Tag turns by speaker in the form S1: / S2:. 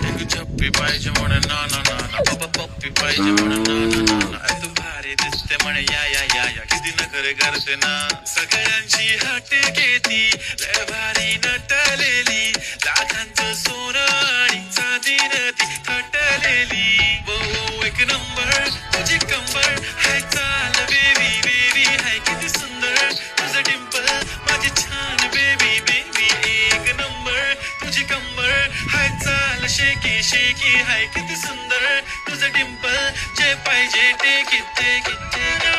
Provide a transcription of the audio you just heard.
S1: एक छप्पी पाहिजे म्हणे ना ना ना ना बाबा पप्पी पाहिजे म्हणे ना ना ना ना तू भारी दिसते म्हणे या या या या किती नखरे करते ना सगळ्यांची हट घेती लय भारी नटलेली लाखांचं सोनं आणि चांदीन ती थटलेली वो एक नंबर तुझी कंबर हाय चाल बेबी बेबी हाय किती सुंदर तुझं डिंपल माझी छान बेबी बेबी एक नंबर तुझी कंबर हाय चाल शेकी शेकी हाय किती सुंदर तुझं डिंपल जे पाहिजे ते किती किती